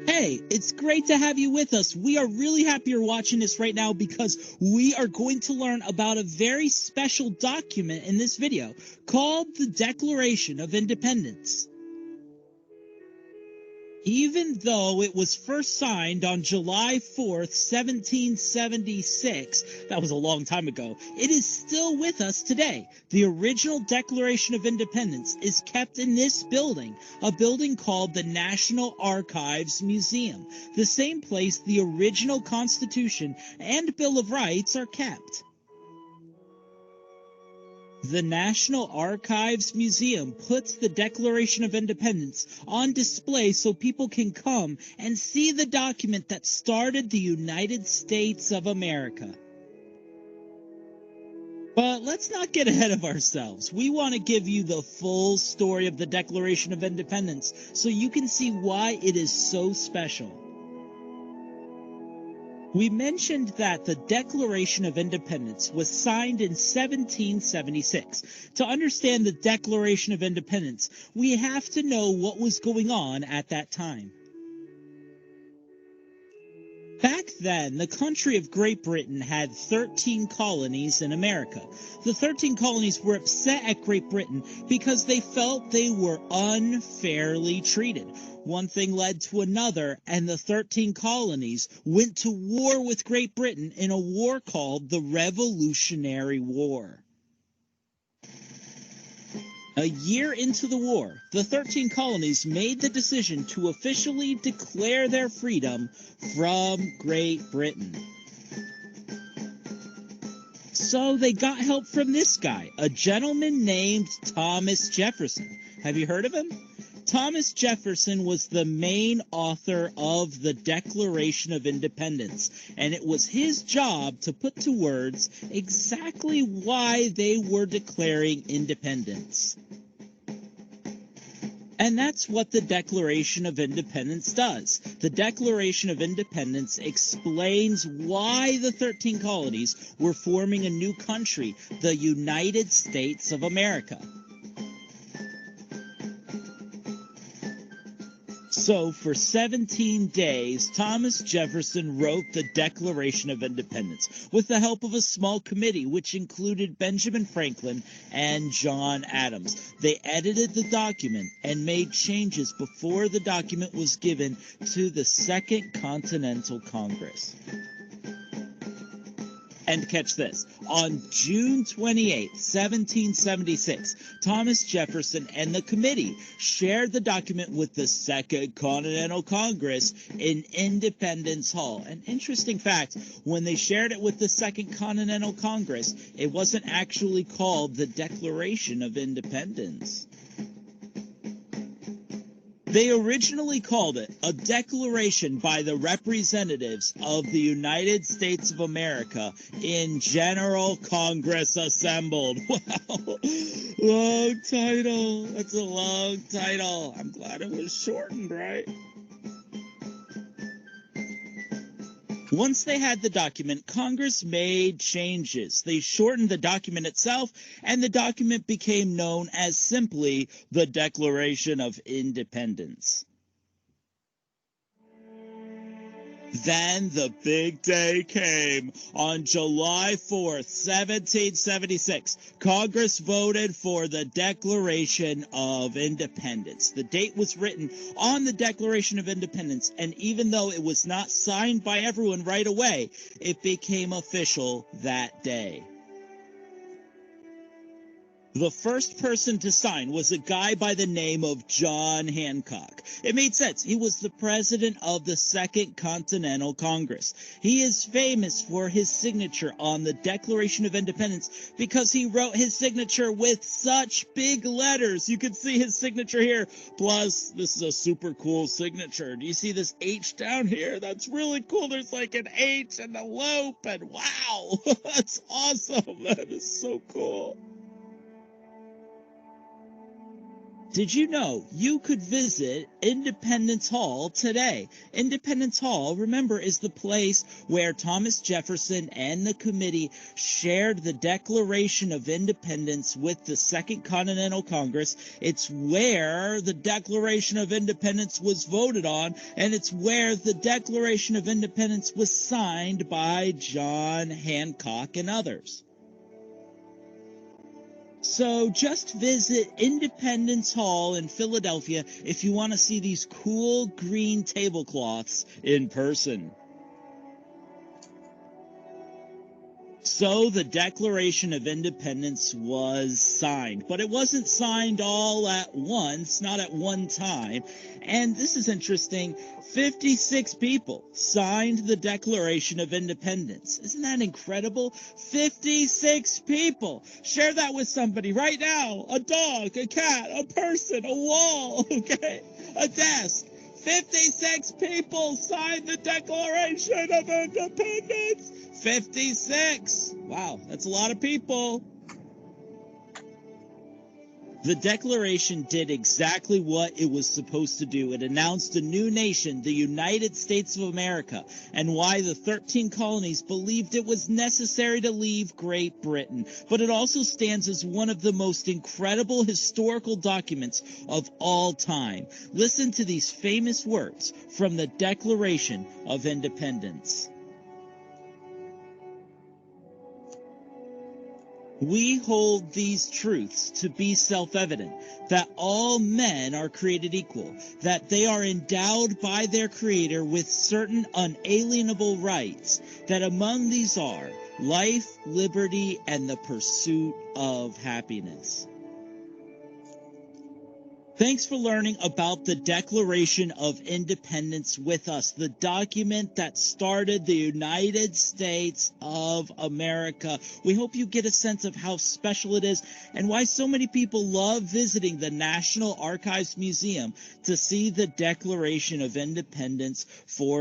Hey, it's great to have you with us. We are really happy you're watching this right now because we are going to learn about a very special document in this video called the Declaration of Independence. Even though it was first signed on July 4th, 1776, that was a long time ago, it is still with us today. The original Declaration of Independence is kept in this building, a building called the National Archives Museum, the same place the original Constitution and Bill of Rights are kept. The National Archives Museum puts the Declaration of Independence on display so people can come and see the document that started the United States of America. But let's not get ahead of ourselves. We want to give you the full story of the Declaration of Independence so you can see why it is so special. We mentioned that the Declaration of Independence was signed in 1776. To understand the Declaration of Independence, we have to know what was going on at that time. Back then, the country of Great Britain had 13 colonies in America. The 13 colonies were upset at Great Britain because they felt they were unfairly treated. One thing led to another, and the 13 colonies went to war with Great Britain in a war called the Revolutionary War. A year into the war, the 13 colonies made the decision to officially declare their freedom from Great Britain. So they got help from this guy, a gentleman named Thomas Jefferson. Have you heard of him? Thomas Jefferson was the main author of the Declaration of Independence, and it was his job to put to words exactly why they were declaring independence. And that's what the Declaration of Independence does. The Declaration of Independence explains why the 13 colonies were forming a new country, the United States of America. So, for 17 days, Thomas Jefferson wrote the Declaration of Independence with the help of a small committee which included Benjamin Franklin and John Adams. They edited the document and made changes before the document was given to the Second Continental Congress. And catch this, on June 28, 1776, Thomas Jefferson and the committee shared the document with the Second Continental Congress in Independence Hall. An interesting fact, when they shared it with the Second Continental Congress, it wasn't actually called the Declaration of Independence. They originally called it a declaration by the representatives of the United States of America in General Congress Assembled. Wow, long title. That's a long title. I'm glad it was shortened, right? Once they had the document, Congress made changes. They shortened the document itself, and the document became known as simply the Declaration of Independence. Then the big day came. On July 4th, 1776, Congress voted for the Declaration of Independence. The date was written on the Declaration of Independence, and even though it was not signed by everyone right away, it became official that day. The first person to sign was a guy by the name of John Hancock. It made sense. He was the president of the Second Continental Congress. He is famous for his signature on the Declaration of Independence because he wrote his signature with such big letters. You can see his signature here. Plus, this is a super cool signature. Do you see this H down here? That's really cool. There's like an H and a loop, and wow, that's awesome. That is so cool. Did you know you could visit Independence Hall today? Independence Hall, remember, is the place where Thomas Jefferson and the committee shared the Declaration of Independence with the Second Continental Congress. It's where the Declaration of Independence was voted on, and it's where the Declaration of Independence was signed by John Hancock and others. So just visit Independence Hall in Philadelphia if you want to see these cool green tablecloths in person. So the Declaration of Independence was signed, but it wasn't signed all at once, not at one time. And this is interesting. 56 people signed the Declaration of Independence. Isn't that incredible? 56 people. Share that with somebody right now. A dog, a cat, a person, a wall, okay? A desk. 56 people signed the Declaration of Independence. 56. Wow, that's a lot of people. The Declaration did exactly what it was supposed to do. It announced a new nation, the United States of America, and why the 13 colonies believed it was necessary to leave Great Britain. But it also stands as one of the most incredible historical documents of all time. Listen to these famous words from the Declaration of Independence. We hold these truths to be self-evident, that all men are created equal, that they are endowed by their Creator with certain unalienable rights, that among these are life, liberty, and the pursuit of happiness. Thanks for learning about the Declaration of Independence with us, the document that started the United States of America. We hope you get a sense of how special it is and why so many people love visiting the National Archives Museum to see the Declaration of Independence for